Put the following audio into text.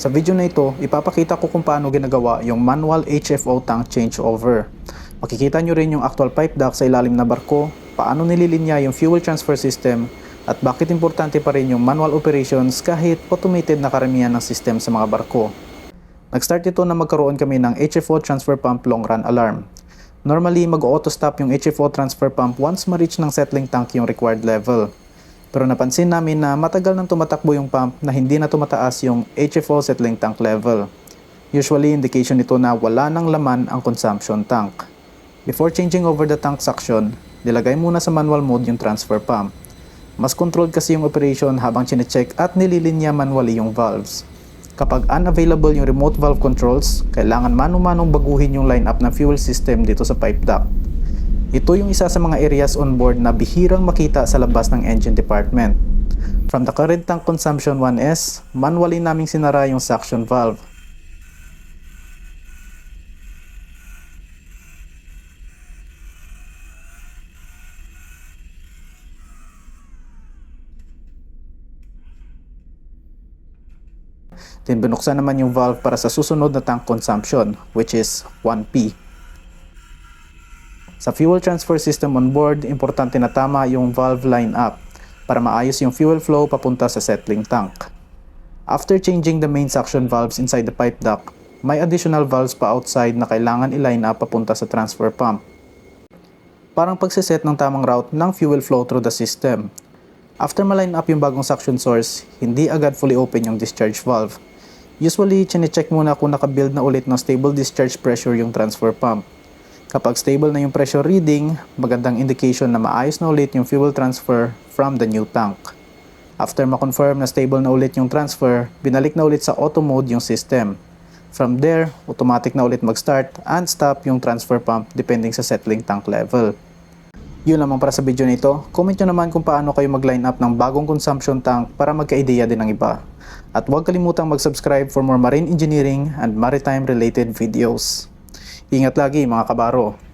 Sa video na ito, ipapakita ko kung paano ginagawa yung manual HFO tank changeover. Makikita nyo rin yung actual pipe duct sa ilalim na barko, paano nililinya yung fuel transfer system, at bakit importante pa rin yung manual operations kahit automated na karamihan ng system sa mga barko. Nag-start ito na magkaroon kami ng HFO transfer pump long run alarm. Normally, mag-auto stop yung HFO transfer pump once ma-reach ng settling tank yung required level. Pero napansin namin na matagal nang tumatakbo yung pump na hindi na tumataas yung HFO settling tank level. Usually, indication ito na wala nang laman ang consumption tank. Before changing over the tank suction, nilagay muna sa manual mode yung transfer pump. Mas controlled kasi yung operation habang chinecheck at nililinya manually yung valves. Kapag unavailable yung remote valve controls, kailangan mano-manong baguhin yung lineup ng fuel system dito sa pipe duct. Ito yung isa sa mga areas on board na bihirang makita sa labas ng engine department. From the current tank consumption 1S, manually naming sinara yung suction valve. Then binuksan naman yung valve para sa susunod na tank consumption, which is 1P. Sa fuel transfer system on board, importante na tama yung valve line up para maayos yung fuel flow papunta sa settling tank. After changing the main suction valves inside the pipe duct, may additional valves pa outside na kailangan i-line up papunta sa transfer pump. Parang pagsiset ng tamang route ng fuel flow through the system. After ma-line up yung bagong suction source, hindi agad fully open yung discharge valve. Usually, chine-check muna kung nakabuild na ulit ng stable discharge pressure yung transfer pump. Kapag stable na yung pressure reading, magandang indication na maayos na ulit yung fuel transfer from the new tank. After ma-confirm na stable na ulit yung transfer, binalik na ulit sa auto mode yung system. From there, automatic na ulit mag-start and stop yung transfer pump depending sa settling tank level. Yun lamang para sa video nito. Comment nyo naman kung paano kayo mag-line up ng bagong consumption tank para magka-ideya din ng iba. At huwag kalimutang mag-subscribe for more marine engineering and maritime related videos. Ingat lagi mga kabaro!